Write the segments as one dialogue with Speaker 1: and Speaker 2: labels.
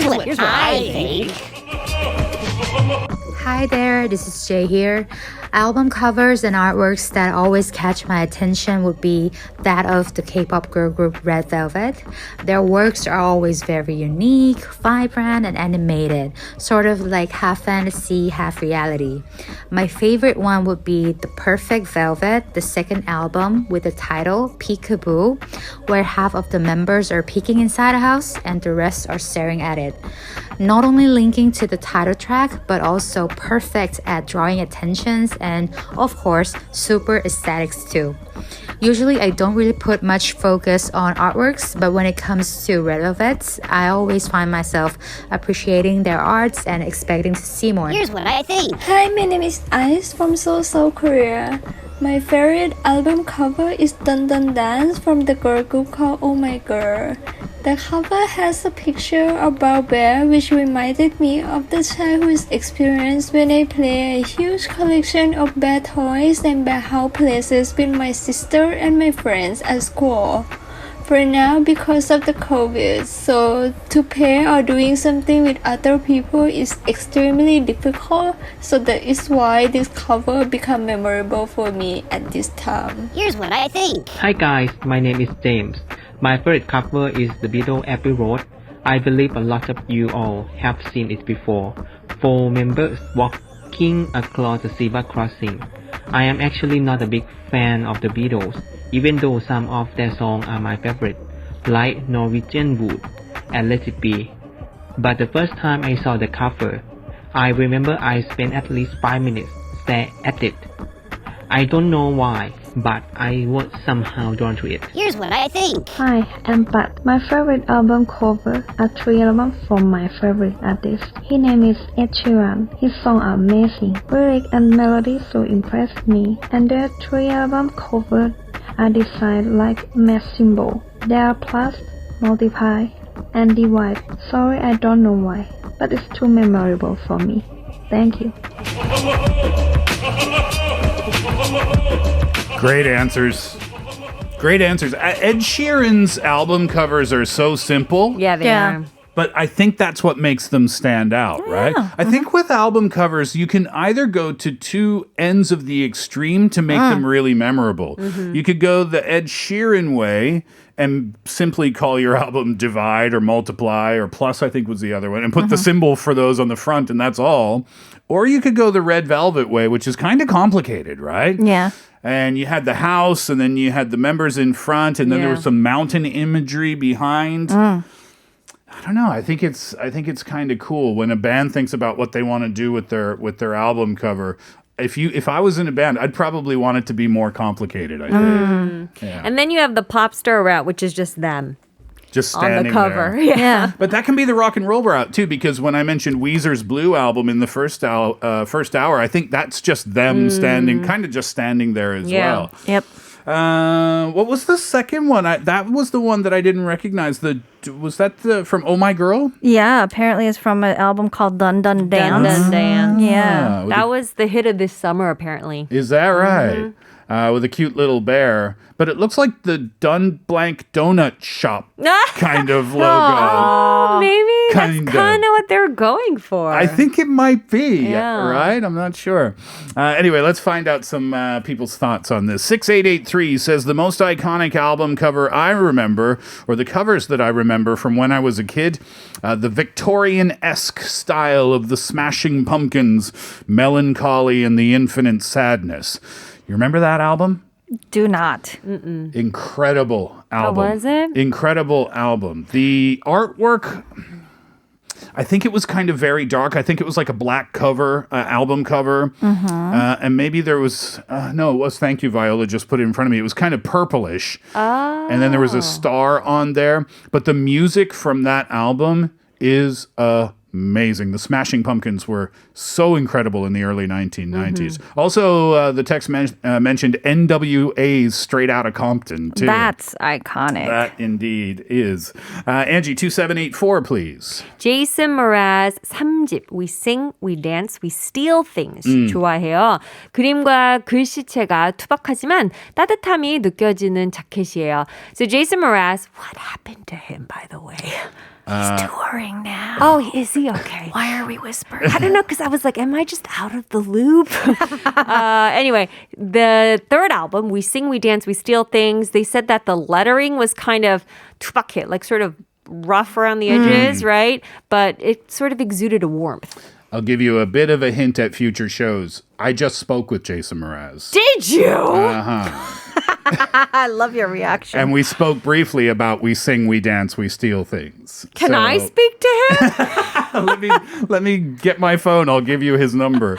Speaker 1: Here's what I think.
Speaker 2: Hi there, this is Jay here. Album covers and artworks that always catch my attention would be that of the K-pop girl group Red Velvet. Their works are always very unique, vibrant, and animated, sort of like half fantasy, half reality. My favorite one would be The Perfect Velvet, the second album with the title Peekaboo, where half of the members are peeking inside a house and the rest are staring at it. Not only linking to the title track, but also perfect at drawing attentions and, of course, super aesthetics too. Usually, I don't really put much focus on artworks, but when it comes to Red Velvets, I always find myself appreciating their arts and expecting to see more.
Speaker 1: Here's what I think.
Speaker 3: Hi, my name is Ice from Seoul, Korea. My favorite album cover is Dun Dun Dance from the girl group called Oh My Girl. The cover has a picture of a bear which reminded me of the childhood experience when I play a huge collection of bear toys and bear house places with my sister and my friends at school. For now, because of the COVID, so to pair or doing something with other people is extremely difficult, so that is why this cover become memorable for me at this time.
Speaker 1: Here's what I think.
Speaker 4: Hi guys, my name is James. My favorite cover is The Beatles Abbey Road. I believe a lot of you all have seen it before. 4 members walking across the zebra crossing. I am actually not a big fan of the Beatles, even though some of their songs are my favorite, like Norwegian Wood and Let It Be. But the first time I saw the cover, I remember I spent at least 5 minutes staring at it. I don't know why, but I was somehow drawn to it.
Speaker 1: Here's what I think.
Speaker 5: Hi, I'm Pat. My favorite album cover are 3 albums from my favorite artist. His name is Ed Sheeran. His songs are amazing. Lyric and melody so impressed me. And their 3 album covers are designed like math symbol. They are plus, multiply, and divide. Sorry, I don't know why, but it's too memorable for me. Thank you.
Speaker 6: Great answers. Great answers. Ed Sheeran's album covers are so simple.
Speaker 7: Yeah, they are.
Speaker 6: But I think that's what makes them stand out, right? I think with album covers, you can either go to 2 ends of the extreme to make them really memorable. You could go the Ed Sheeran way and simply call your album Divide or Multiply or Plus, I think was the other one, and put the symbol for those on the front, and that's all. Or you could go the Red Velvet way, which is kind of complicated, right?
Speaker 7: Yeah.
Speaker 6: And you had the house, and then you had the members in front, and then there was some mountain imagery behind. I don't know. I think it's kind of cool when a band thinks about what they want to do with their album cover. If I was in a band, I'd probably want it to be more complicated, I think. Yeah.
Speaker 7: And then you have the pop star route, which is just them.
Speaker 6: Just standing
Speaker 7: on the cover.
Speaker 6: there.
Speaker 7: Yeah.
Speaker 6: But that can be the rock and roll route too, because when I mentioned Weezer's Blue album in the first hour, I think that's just them standing there as well.
Speaker 7: Yep.
Speaker 6: What was the second one? That was the one that I didn't recognize. Was that from Oh My Girl?
Speaker 8: Yeah, apparently it's from an album called Dun Dun Dance.
Speaker 7: Dun Dun Dance.
Speaker 8: Yeah.
Speaker 7: That was the hit of this summer, apparently.
Speaker 6: Is that right? With a cute little bear. But it looks like the Dun Blank Donut Shop kind of logo.
Speaker 7: Oh, maybe that's
Speaker 6: Kinda.
Speaker 7: kind of what they're going for.
Speaker 6: I think it might be,
Speaker 7: Yeah.
Speaker 6: right? I'm not sure. Anyway, let's find out some people's thoughts on this. 6883 says, the most iconic album cover I remember, or the covers that I remember from when I was a kid, the Victorian-esque style of the Smashing Pumpkins, Melancholy and the Infinite Sadness. You remember that album?
Speaker 8: Do not.
Speaker 6: Incredible album.
Speaker 7: Oh, was it?
Speaker 6: Incredible album. The artwork, I think it was kind of very dark. I think it was like a black cover, album cover. And maybe there was, no, it was, thank you, Viola, just put it in front of me. It was kind of purplish. And then there was a star on there. But the music from that album is amazing. The Smashing Pumpkins were so incredible in the early 1990s. Also, the text mentioned NWA's Straight Outta Compton, too.
Speaker 8: That's iconic.
Speaker 6: That indeed is. Angie, 2784, please.
Speaker 7: Jason Mraz 3집 We Sing, We Dance, We Steal Things 좋아해요. 그림과 글씨체가 투박하지만 따뜻함이 느껴지는 자켓이에요. So Jason Mraz, what happened to him, by the way?
Speaker 8: Touring now.
Speaker 7: Oh, is he? Okay.
Speaker 8: Why are we whispering?
Speaker 7: I don't know, because I was like, am I just out of the loop? Anyway, the third album, We Sing, We Dance, We Steal Things, they said that the lettering was kind of 투박해, like sort of rough around the edges, right? But it sort of exuded a warmth.
Speaker 6: I'll give you a bit of a hint at future shows. I just spoke with Jason Mraz.
Speaker 7: Did you?
Speaker 6: Uh-huh.
Speaker 8: I love your reaction.
Speaker 6: And we spoke briefly about We Sing, We Dance, We Steal Things.
Speaker 7: Can I speak to him?
Speaker 6: let me get my phone. I'll give you his number.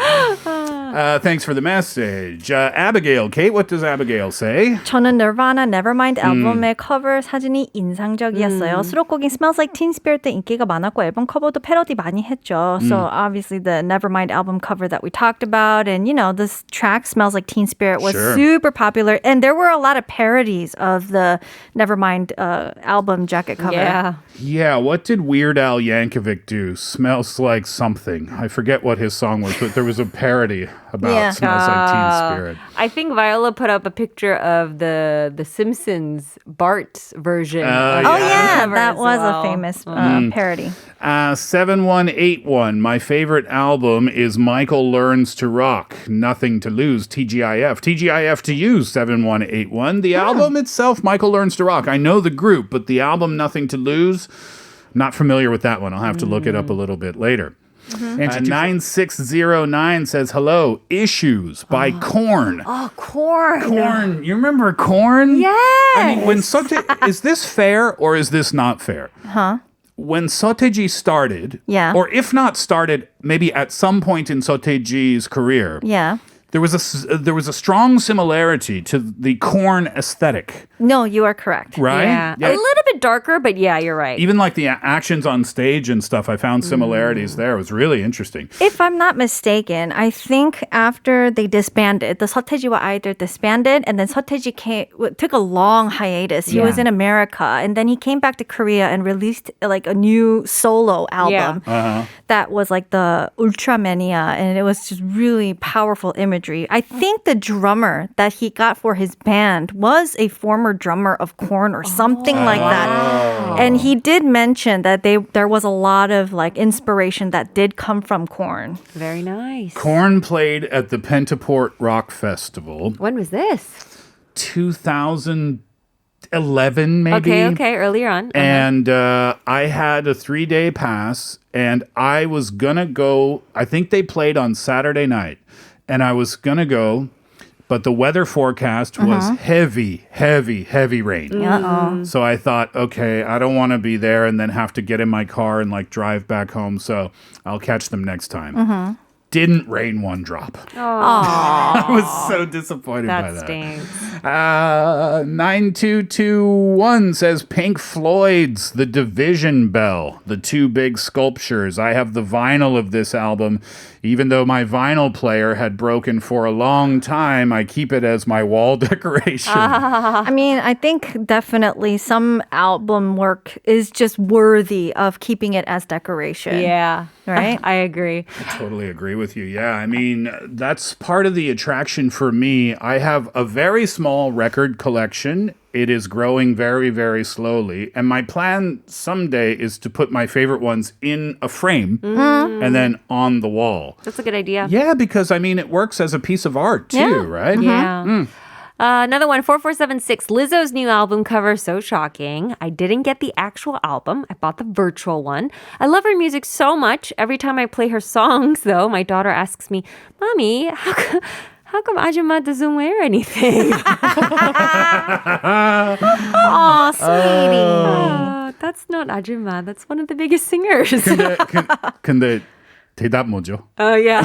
Speaker 6: Thanks for the message. Abigail, Kate, what does Abigail say?
Speaker 8: 저는 Nirvana Nevermind 앨범의 커버 사진이 인상적이었어요. 수록곡인 Smells Like Teen Spirit 때 인기가 많았고 앨범 커버도 패러디 많이 했죠. So obviously the Nevermind album cover that we talked about and you know this track Smells Like Teen Spirit was super popular and there were a lot of parodies of the Nevermind album jacket cover.
Speaker 7: Yeah.
Speaker 6: Yeah, what did Weird Al Yankovic do? Smells Like Something. I forget what his song was, but there was a parody about Smells Like Teen Spirit.
Speaker 7: I think Viola put up a picture of the Simpsons Bart version.
Speaker 8: Oh yeah, that was a famous parody.
Speaker 6: 7181. My favorite album is Michael Learns to Rock. Nothing to Lose. TGIF. TGIF to use. 7181. The album itself, Michael Learns to Rock. I know the group, but the album Nothing to Lose, not familiar with that one. I'll have to look it up a little bit later. 9609 says, hello, Issues by Korn.
Speaker 7: Oh, Korn.
Speaker 6: Korn. You remember Korn?
Speaker 7: Yes.
Speaker 6: I mean, when is this fair or is this not fair?
Speaker 8: Huh?
Speaker 6: When Sotaeji started, or if not started, maybe at some point in Sotaeji's career, there was a strong similarity to the Korn aesthetic.
Speaker 8: No, you are correct.
Speaker 6: Right?
Speaker 7: Yeah. A little bit darker, but yeah, you're right.
Speaker 6: Even like the actions on stage and stuff, I found similarities there. It was really interesting.
Speaker 8: If I'm not mistaken, I think after they disbanded, the 서태지와 아이들 disbanded, and then 서태지 took a long hiatus. He was in America, and then he came back to Korea and released like a new solo album that was like the Ultramania, and it was just really powerful imagery. I think the drummer that he got for his band was a former drummer of Korn or something like that. And he did mention that there was a lot of like inspiration that did come from Korn.
Speaker 7: Very nice.
Speaker 6: Korn played at the Pentaport Rock Festival.
Speaker 7: When was this?
Speaker 6: 2011, maybe.
Speaker 7: Okay, earlier on.
Speaker 6: And I had a 3-day pass, and I was gonna go. I think they played on Saturday night, and I was gonna go. But the weather forecast was heavy rain. So I thought, okay, I don't want to be there and then have to get in my car and like drive back home. So I'll catch them next time. Didn't rain one drop. I was so disappointed by that.
Speaker 7: That stinks.
Speaker 6: 9221 says Pink Floyd's The Division Bell, the two big sculptures. I have the vinyl of this album. Even though my vinyl player had broken for a long time, I keep it as my wall decoration.
Speaker 8: I mean, I think definitely some album work is just worthy of keeping it as decoration.
Speaker 7: Yeah.
Speaker 8: Right?
Speaker 7: I agree.
Speaker 6: I totally agree with you. Yeah, I mean, that's part of the attraction for me. I have a very small record collection. It is growing very, very slowly. And my plan someday is to put my favorite ones in a frame and then on the wall.
Speaker 7: That's a good idea.
Speaker 6: Yeah, because, I mean, it works as a piece of art too, right?
Speaker 7: Yeah. Another one, 4476. Lizzo's new album cover, so shocking. I didn't get the actual album. I bought the virtual one. I love her music so much. Every time I play her songs, though, my daughter asks me, Mommy, how come Ajumma doesn't wear anything?
Speaker 8: Aw, sweetie.
Speaker 7: That's not Ajumma. That's one of the biggest singers.
Speaker 6: 근데 대답 뭐죠?
Speaker 7: Oh, yeah.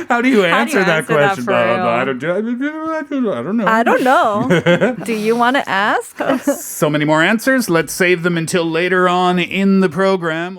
Speaker 6: How do you answer that question?
Speaker 7: for real?
Speaker 6: I don't know.
Speaker 8: I don't know. Do you want to ask?
Speaker 6: So many more answers. Let's save them until later on in the program.